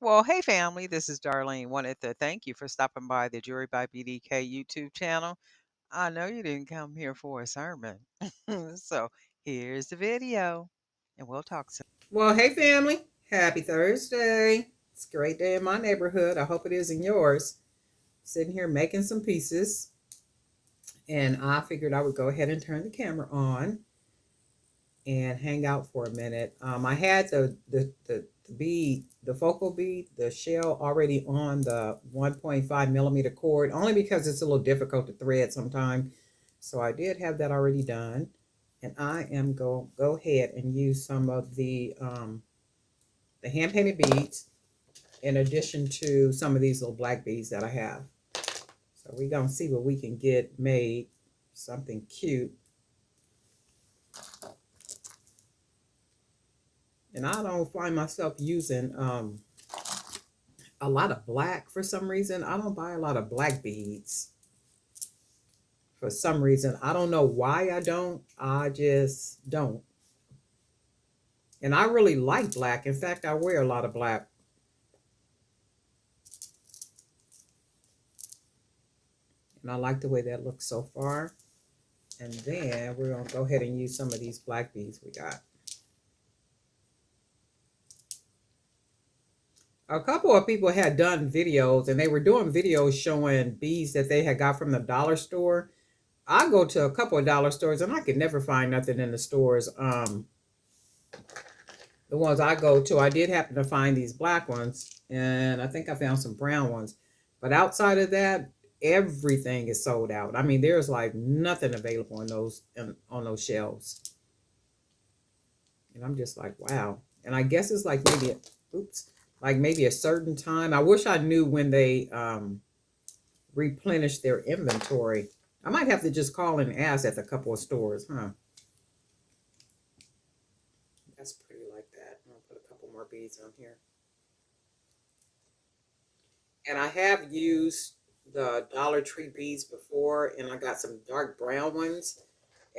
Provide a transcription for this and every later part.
Well, hey family, this is Darlene. Wanted to thank you for stopping by the Jury by BDK YouTube channel. I know you didn't come here for a sermon. So here's the video, and we'll talk soon. Well, hey family, happy Thursday. It's a great day in my neighborhood. I hope it is in yours. Sitting here making some pieces, and I figured I would go ahead and turn the camera on and hang out for a minute. I had the bead, the focal bead, the shell already on the 1.5 millimeter cord, only because it's a little difficult to thread sometimes. So I did have that already done, and I am go ahead and use some of the hand painted beads in addition to some of these little black beads that I have. So we're going to see what we can get made, something cute. And I don't find myself using a lot of black for some reason. I don't buy a lot of black beads for some reason. I don't know why I don't. I just don't. And I really like black. In fact, I wear a lot of black. And I like the way that looks so far. And then we're going to go ahead and use some of these black beads we got. A couple of people had done videos, and they were doing videos showing beads that they had got from the dollar store. I go to a couple of dollar stores, and I could never find nothing in the stores. The ones I go to, I did happen to find these black ones, and I think I found some brown ones. But outside of that, everything is sold out. I mean, there's like nothing available in on those shelves. And I'm just like, wow. And I guess it's like maybe, like maybe a certain time. I wish I knew when they replenish their inventory. I might have to just call and ask at a couple of stores, huh? That's pretty like that. I'm gonna put a couple more beads on here. And I have used the Dollar Tree beads before, and I got some dark brown ones.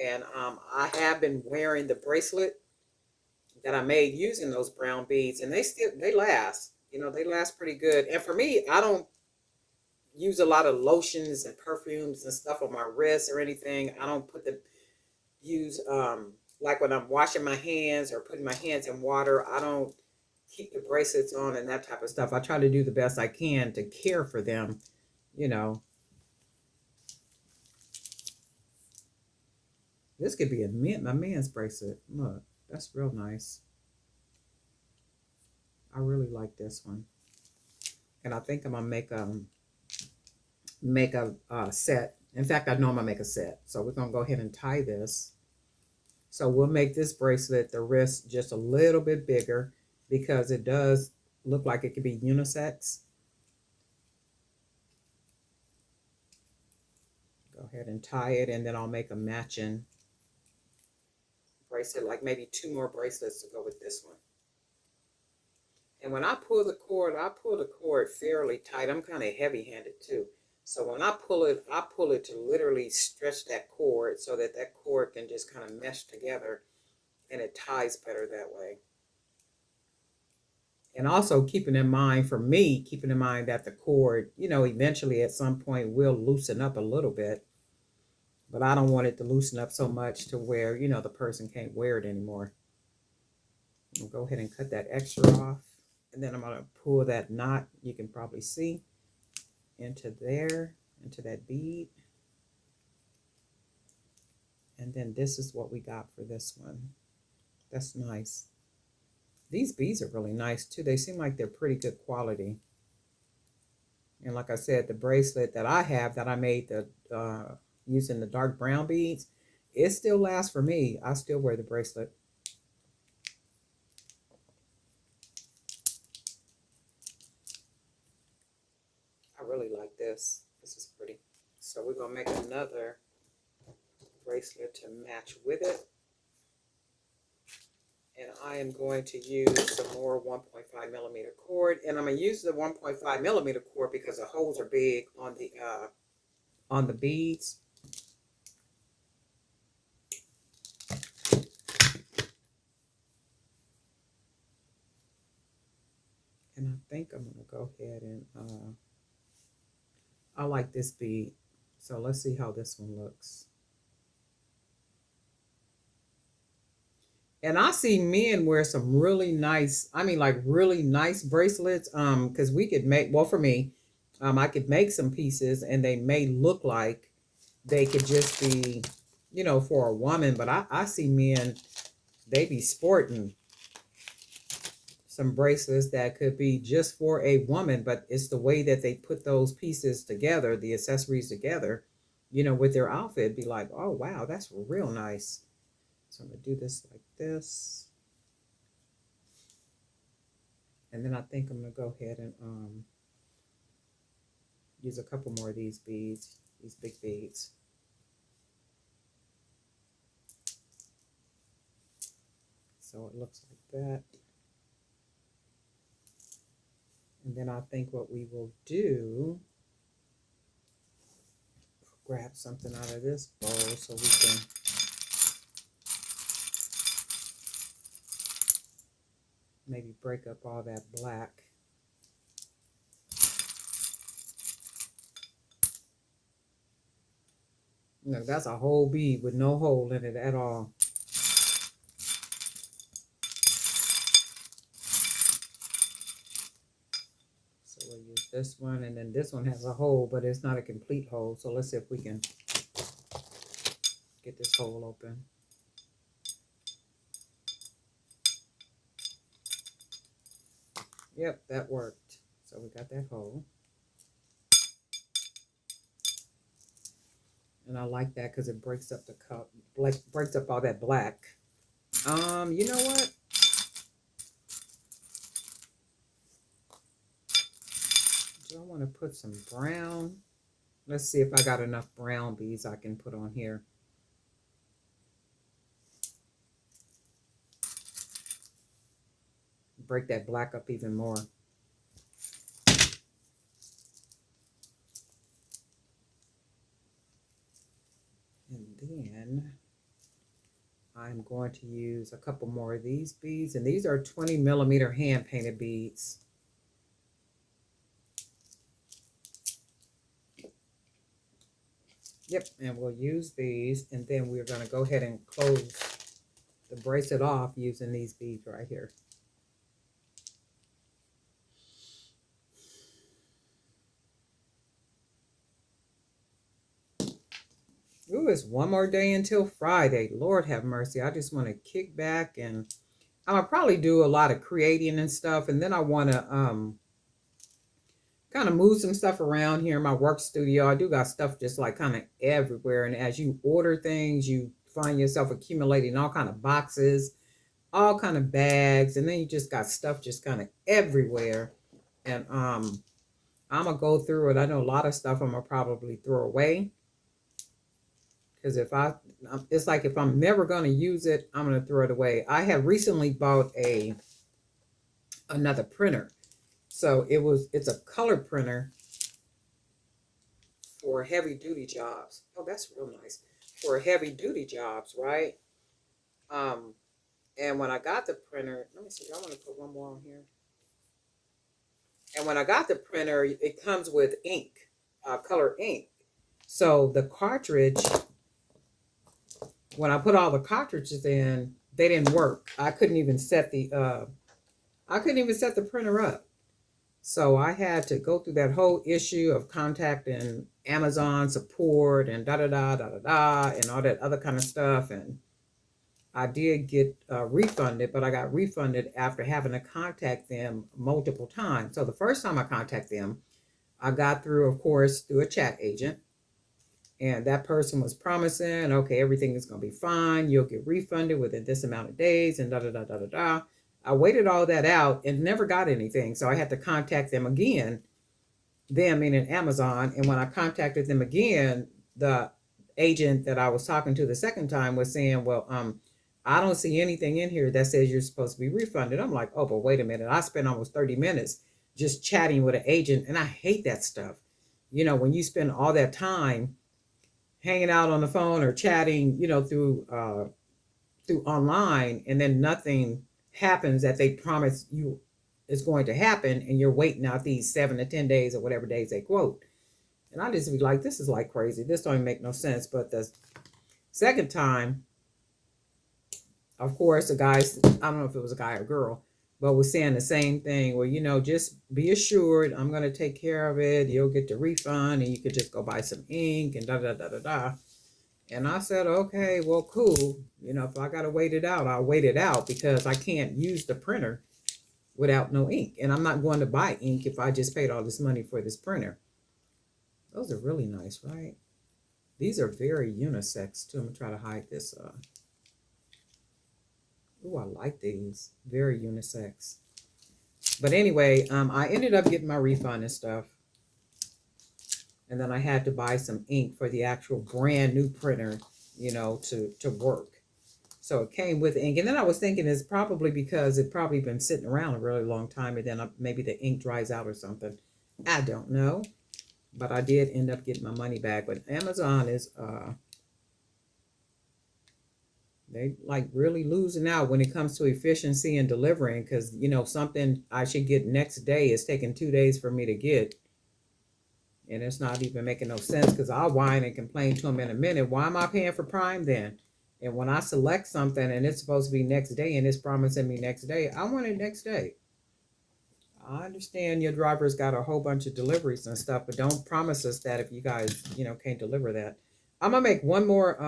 And I have been wearing the bracelet that I made using those brown beads, and they last. You know, they last pretty good. And for me, I don't use a lot of lotions and perfumes and stuff on my wrists or anything. I don't use like when I'm washing my hands or putting my hands in water. I don't keep the bracelets on and that type of stuff. I try to do the best I can to care for them, you know. This could be my man's bracelet. Look, that's real nice. I really like this one, and I think I'm gonna make a set. In fact, I know I'm gonna make a set. So we're gonna go ahead and tie this. So we'll make this bracelet, the wrist, just a little bit bigger because it does look like it could be unisex. Go ahead and tie it, and then I'll make a matching bracelet, like maybe two more bracelets to go with this one. And when I pull the cord fairly tight. I'm kind of heavy-handed too. So when I pull it to literally stretch that cord so that that cord can just kind of mesh together, and it ties better that way. And also keeping in mind, for me, keeping in mind that the cord, you know, eventually at some point will loosen up a little bit, but I don't want it to loosen up so much to where, you know, the person can't wear it anymore. I'll go ahead and cut that extra off. And then I'm going to pull that knot, you can probably see, into there, into that bead. And then this is what we got for this one. That's nice. These beads are really nice too. They seem like they're pretty good quality. And like I said, the bracelet that I have that I made using the dark brown beads, it still lasts for me. I still wear the bracelet. I really like this. This is pretty. So we're gonna make another bracelet to match with it. And I am going to use some more 1.5 millimeter cord. And I'm gonna use the 1.5 millimeter cord because the holes are big on the beads. And I think I'm going to go ahead and, I like this bead. So let's see how this one looks. And I see men wear some really nice, I mean, like really nice bracelets. Because we could make, well, for me, I could make some pieces and they may look like they could just be, for a woman. But I see men, they be sporting some bracelets that could be just for a woman, but it's the way that they put those pieces together, the accessories together, with their outfit, be like, oh wow, that's real nice. So I'm gonna do this like this. And then I think I'm gonna go ahead and use a couple more of these beads, these big beads. So it looks like that. And then I think what we will do, grab something out of this bowl so we can maybe break up all that black. No, that's a whole bead with no hole in it at all. So we'll use this one, and then this one has a hole, but it's not a complete hole. So let's see if we can get this hole open. Yep, that worked. So we got that hole. And I like that because it breaks up the cup, like breaks up all that black. You know what? Do I want to put some brown? Let's see if I got enough brown beads I can put on here. Break that black up even more. And then I'm going to use a couple more of these beads, and these are 20 millimeter hand painted beads. Yep, and we'll use these, and then we're going to go ahead and close the bracelet off using these beads right here. Ooh, it's one more day until Friday. Lord have mercy. I just want to kick back, and I'll probably do a lot of creating and stuff, and then I want to kind of move some stuff around here in my work studio. I do got stuff just like kind of everywhere, and as you order things, you find yourself accumulating all kind of boxes, all kind of bags, and then you just got stuff just kind of everywhere. And I'm gonna go through it. I know a lot of stuff I'm gonna probably throw away, because it's like if I'm never gonna use it, I'm gonna throw it away. I have recently bought another printer. So it's a color printer for heavy duty jobs. Oh, that's real nice. For heavy duty jobs, right? Um, and when I got the printer, let me see, I want to put one more on here. And when I got the printer, it comes with ink, color ink. So the cartridge, when I put all the cartridges in, they didn't work. I couldn't even set the printer up. So I had to go through that whole issue of contacting Amazon support and da da da da da da and all that other kind of stuff. And I did get refunded, but I got refunded after having to contact them multiple times. So the first time I contacted them, I got through, of course, through a chat agent. And that person was promising, okay, everything is going to be fine. You'll get refunded within this amount of days and da da da da da da. I waited all that out and never got anything. So I had to contact them again, them meaning Amazon. And when I contacted them again, the agent that I was talking to the second time was saying, well, I don't see anything in here that says you're supposed to be refunded. I'm like, oh, but wait a minute. I spent almost 30 minutes just chatting with an agent, and I hate that stuff. When you spend all that time hanging out on the phone or chatting, through online, and then nothing happens that they promise you is going to happen, and you're waiting out these 7 to 10 days or whatever days they quote. And I just be like, this is like crazy. This don't even make no sense. But the second time, of course, the guys, I don't know if it was a guy or girl, but was saying the same thing. Well, just be assured I'm going to take care of it. You'll get the refund and you could just go buy some ink and da da da da da. And I said, okay, well, cool. If I got to wait it out, I'll wait it out because I can't use the printer without no ink. And I'm not going to buy ink if I just paid all this money for this printer. Those are really nice, right? These are very unisex too. I'm going to try to hide this. Oh, I like these. Very unisex. But anyway, I ended up getting my refund and stuff. And then I had to buy some ink for the actual brand new printer, to work. So it came with ink. And then I was thinking it's probably because it probably been sitting around a really long time and then maybe the ink dries out or something. I don't know. But I did end up getting my money back. But Amazon is they like really losing out when it comes to efficiency and delivering because something I should get next day is taking 2 days for me to get. And it's not even making no sense because I'll whine and complain to them in a minute. Why am I paying for Prime then? And when I select something and it's supposed to be next day and it's promising me next day, I want it next day. I understand your driver's got a whole bunch of deliveries and stuff, but don't promise us that if you guys, can't deliver that. I'm gonna make one more.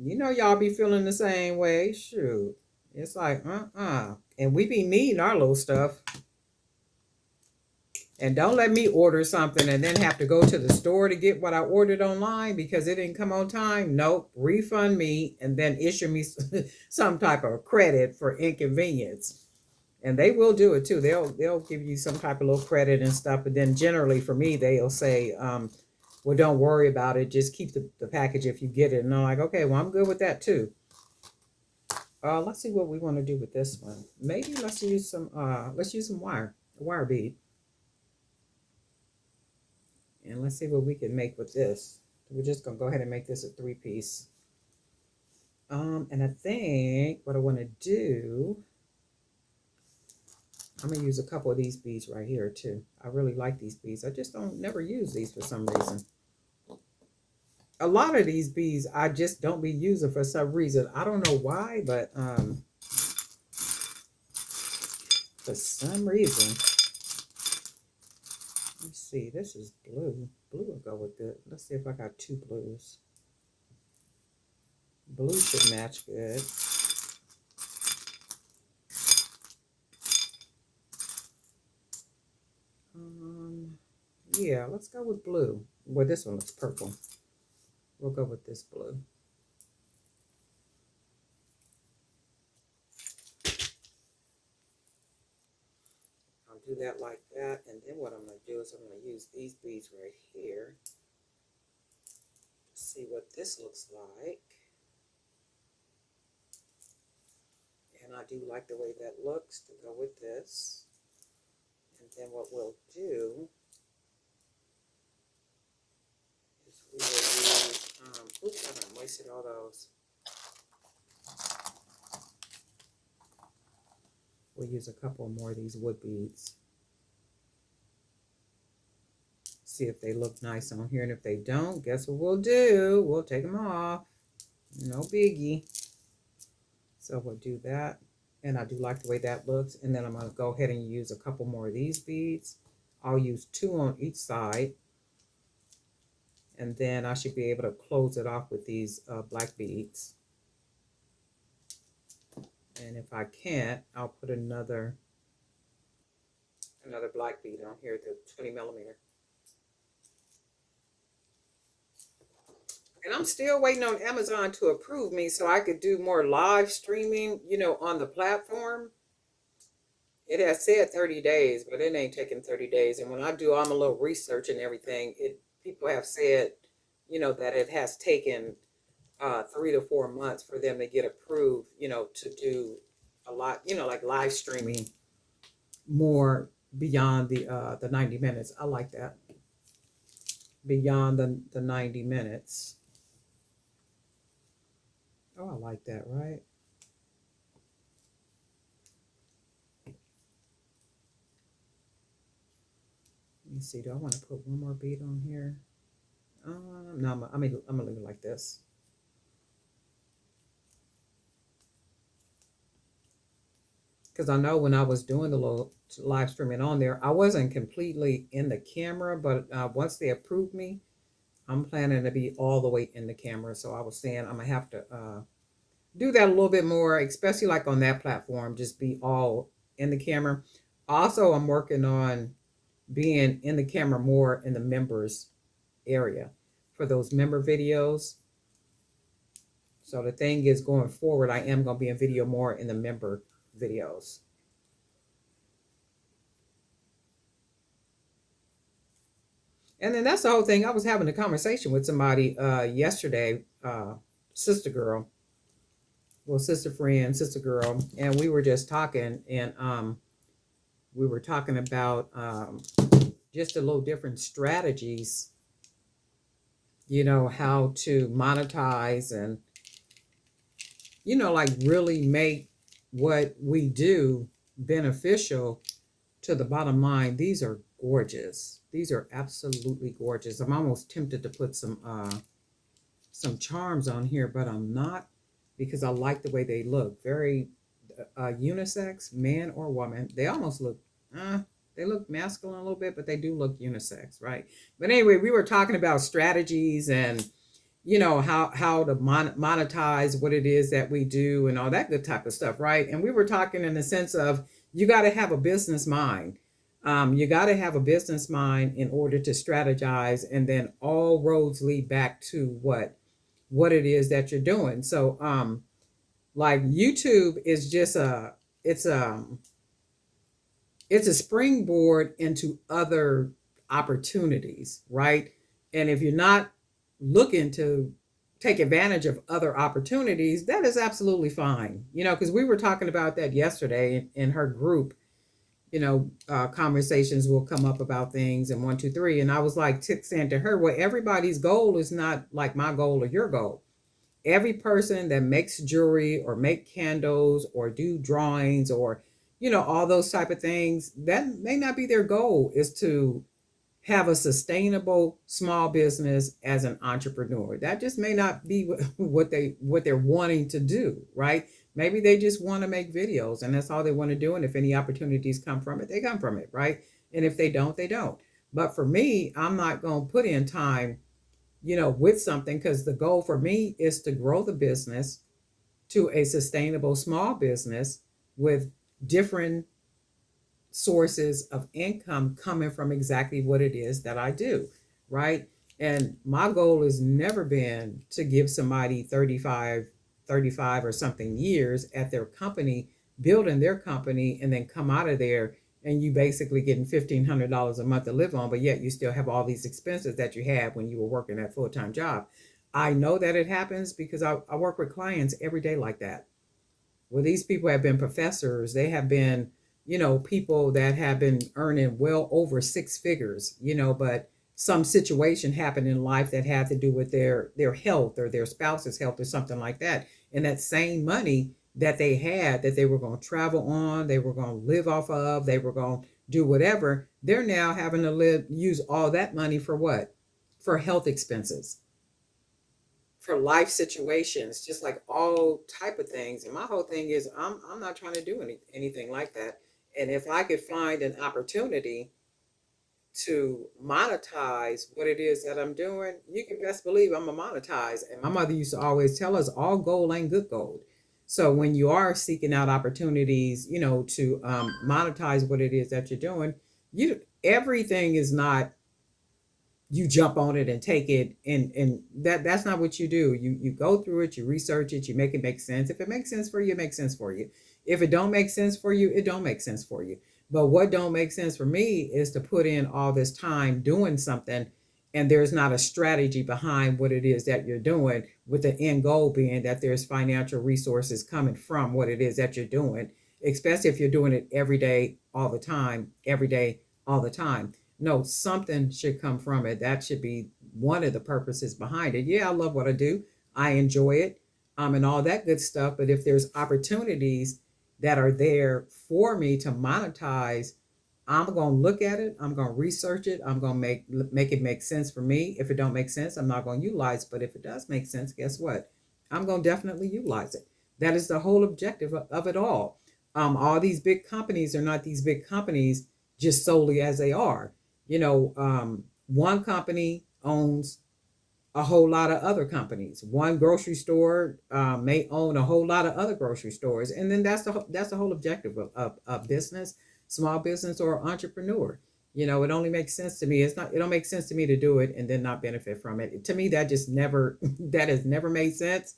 Y'all be feeling the same way. Shoot, it's like and we be needing our little stuff. And don't let me order something and then have to go to the store to get what I ordered online because it didn't come on time. Nope. Refund me and then issue me some type of credit for inconvenience. And they will do it too. They'll give you some type of little credit and stuff. But then generally for me, they'll say, well, don't worry about it. Just keep the package if you get it. And I'm like, okay, well, I'm good with that too. Let's see what we want to do with this one. Maybe let's use some wire, a wire bead. And let's see what we can make with this. We're just gonna go ahead and make this a 3-piece. And I think what I want to do, I'm gonna use a couple of these beads right here too. I really like these beads. I just don't never use these for some reason. A lot of these beads I just don't be using for some reason. I don't know why, but for some reason. Let's see, this is blue. Blue will go with it. Let's see if I got 2 blues. Blue should match good. Yeah, let's go with blue. Well, this one looks purple. We'll go with this blue. I'll do that like that. And then what I'm going to do is I'm going to use these beads right here. See what this looks like. And I do like the way that looks to go with this. And then what we'll do is we will use, oops, I done wasted all those. We'll use a couple more of these wood beads. See if they look nice on here. And if they don't, guess what we'll do? We'll take them off. No biggie. So we'll do that. And I do like the way that looks. And then I'm going to go ahead and use a couple more of these beads. I'll use 2 on each side. And then I should be able to close it off with these black beads. And if I can't, I'll put another black bead on here, the 20 millimeter. And I'm still waiting on Amazon to approve me so I could do more live streaming, on the platform. It has said 30 days, but it ain't taking 30 days. And when I do, I'm a little research and everything. People have said, that it has taken 3 to 4 months for them to get approved, to do a lot, like live streaming more beyond the 90 minutes. I like that. Beyond the 90 minutes. Oh, I like that, right? me see. Do I want to put one more bead on here? No, I'm gonna leave it like this. Because I know when I was doing the little live streaming on there, I wasn't completely in the camera, but once they approved me, I'm planning to be all the way in the camera. So I was saying I'm gonna have to do that a little bit more, especially like on that platform, just be all in the camera. Also, I'm working on being in the camera more in the members area for those member videos. So the thing is, going forward, I am going to be in video more in the member videos. And then that's the whole thing. I was having a conversation with somebody yesterday, sister girl, well, sister friend, sister girl, and we were just talking, and we were talking about just a little different strategies, how to monetize and, like really make what we do beneficial to the bottom line. These are gorgeous. These are absolutely gorgeous. I'm almost tempted to put some charms on here, but I'm not, because I like the way they look. Very unisex, man or woman. They almost look they look masculine a little bit, but they do look unisex, right? But anyway, we were talking about strategies and how to monetize what it is that we do and all that good type of stuff, right? And we were talking in the sense of, you got to have a business mind. You got to have a business mind in order to strategize, and then all roads lead back to what it is that you're doing. So like YouTube is just it's a it's a springboard into other opportunities, right? And if you're not looking to take advantage of other opportunities, that is absolutely fine. Because we were talking about that yesterday in her group. Conversations will come up about things and one, two, three. And I was like saying to her, well, everybody's goal is not like my goal or your goal. Every person that makes jewelry or make candles or do drawings or all those type of things, that may not be their goal, is to have a sustainable small business as an entrepreneur. That just may not be what they're wanting to do, right? Maybe they just want to make videos and that's all they want to do, and if any opportunities come from it, they come from it, right? And if they don't, they don't. But for me, I'm not going to put in time with something, because the goal for me is to grow the business to a sustainable small business with different sources of income coming from exactly what it is that I do, right? And my goal has never been to give somebody 35 or something years at their company, building their company, and then come out of there and you basically getting $1,500 a month to live on, but yet you still have all these expenses that you had when you were working that full-time job. I know that it happens because I work with clients every day like that. Well, these people have been professors. They have been, people that have been earning well over six figures, but some situation happened in life that had to do with their health or their spouse's health or something like that. And that same money that they had, that they were going to travel on, they were going to live off of, they were going to do whatever, they're now having to use all that money for what? For health expenses, for life situations, just like all type of things. And my whole thing is, I'm not trying to do anything like that. And if I could find an opportunity to monetize what it is that I'm doing, you can best believe I'm gonna monetize. And my mother used to always tell us, all gold ain't good gold. So when you are seeking out opportunities, to monetize what it is that you're doing, you everything is not, you jump on it and take it, and that's not what you do. You go through it, you research it, you make it make sense. If it makes sense for you, it makes sense for you. If it don't make sense for you, it don't make sense for you. But what don't make sense for me is to put in all this time doing something and there's not a strategy behind what it is that you're doing, with the end goal being that there's financial resources coming from what it is that you're doing, especially if you're doing it every day all the time, every day all the time. No, something should come from it. That should be one of the purposes behind it. Yeah, I love what I do. I enjoy it, and all that good stuff. But if there's opportunities that are there for me to monetize I'm gonna look at it. I'm gonna research it. I'm gonna make it make sense for me. If it don't make sense, I'm not gonna utilize it. But if it does make sense, guess what? I'm gonna definitely utilize it. That is the whole objective of it all. All these big companies are not these big companies just solely as they are. One company owns a whole lot of other companies. One grocery store may own a whole lot of other grocery stores, and then that's the whole objective of business, small business or entrepreneur. It only makes sense to me. It don't make sense to me to do it and then not benefit from it. To me, that just never that has never made sense.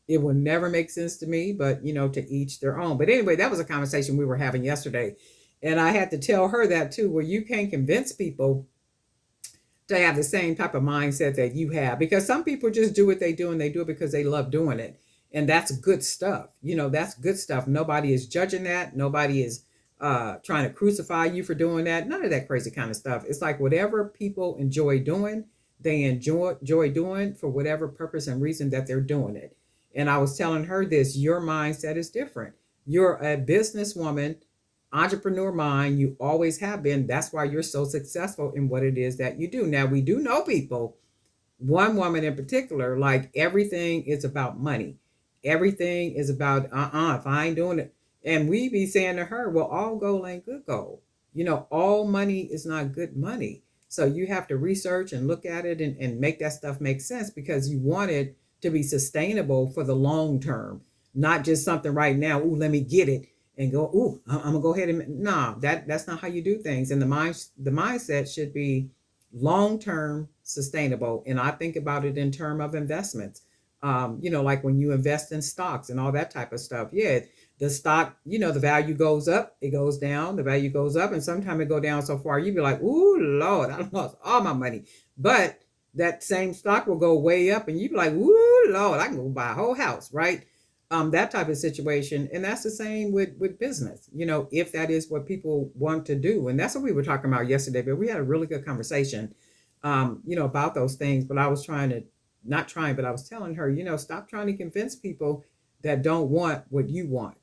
It will never make sense to me. But to each their own. But anyway, that was a conversation we were having yesterday, and I had to tell her that too. Where you can't convince people to have the same type of mindset that you have, because some people just do what they do and they do it because they love doing it, and that's good stuff. That's good stuff. Nobody is judging that. Nobody is trying to crucify you for doing that. None of that crazy kind of stuff. It's like whatever people enjoy doing, they enjoy doing for whatever purpose and reason that they're doing it. And I was telling her this: your mindset is different. You're a businesswoman, entrepreneur mind. You always have been. That's why you're so successful in what it is that you do. Now, we do know people, one woman in particular, like everything is about money. Everything is about, if I ain't doing it. And we be saying to her, well, all gold ain't good gold. All money is not good money. So you have to research and look at it and make that stuff make sense, because you want it to be sustainable for the long term, not just something right now. Ooh, let me get it and go. Ooh, I'm gonna go ahead and no. That's not how you do things. And the mindset should be long term sustainable. And I think about it in terms of investments. Like when you invest in stocks and all that type of stuff. Yeah, the stock, the value goes up, it goes down, the value goes up, and sometimes it go down so far you be like, ooh, Lord, I lost all my money. But that same stock will go way up and you be like, ooh, Lord, I can go buy a whole house, right? That type of situation. And that's the same with business, if that is what people want to do. And that's what we were talking about yesterday, but we had a really good conversation, about those things. But I was trying to, not trying, but I was telling her, stop trying to convince people that don't want what you want.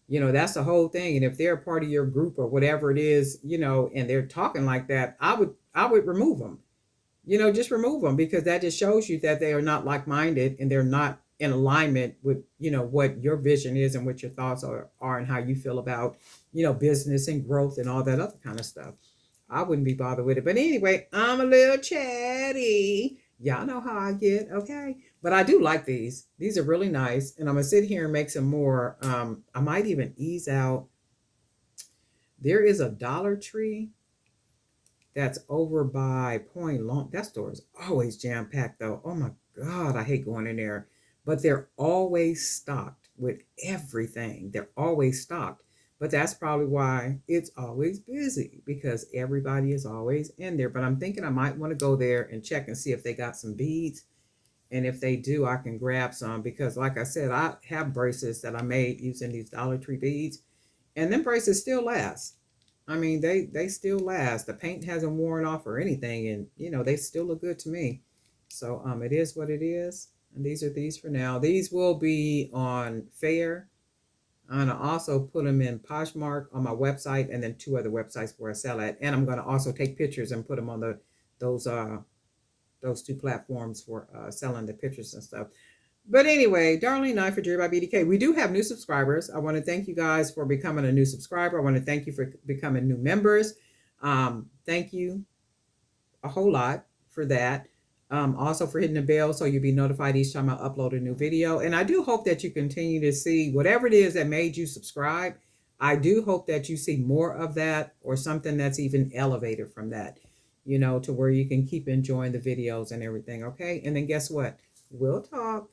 That's the whole thing. And if they're a part of your group or whatever it is, and they're talking like that, I would remove them. Just remove them, because that just shows you that they are not like-minded and they're not in alignment with, what your vision is and what your thoughts are and how you feel about, business and growth and all that other kind of stuff. I wouldn't be bothered with it. But anyway, I'm a little chatty. Y'all know how I get, okay? But I do like these. These are really nice. And I'm going to sit here and make some more. I might even ease out. There is a Dollar Tree that's over by Point Long. That store is always jam packed, though. Oh my God, I hate going in there. But they're always stocked with everything. They're always stocked. But that's probably why it's always busy, because everybody is always in there. But I'm thinking I might want to go there and check and see if they got some beads. And if they do, I can grab some, because, like I said, I have bracelets that I made using these Dollar Tree beads, and them bracelets still last. I mean, they still last. The paint hasn't worn off or anything, and they still look good to me. So it is what it is. And these are these for now. These will be on Fair. I'm gonna also put them in Poshmark on my website, and then two other websites where I sell at. And I'm gonna also take pictures and put them on those those two platforms for selling the pictures and stuff. But anyway, Darlene and I for Jerry by BDK, we do have new subscribers. I want to thank you guys for becoming a new subscriber. I want to thank you for becoming new members. Thank you a whole lot for that. Also for hitting the bell so you'll be notified each time I upload a new video. And I do hope that you continue to see whatever it is that made you subscribe. I do hope that you see more of that, or something that's even elevated from that, to where you can keep enjoying the videos and everything. Okay. And then guess what? We'll talk.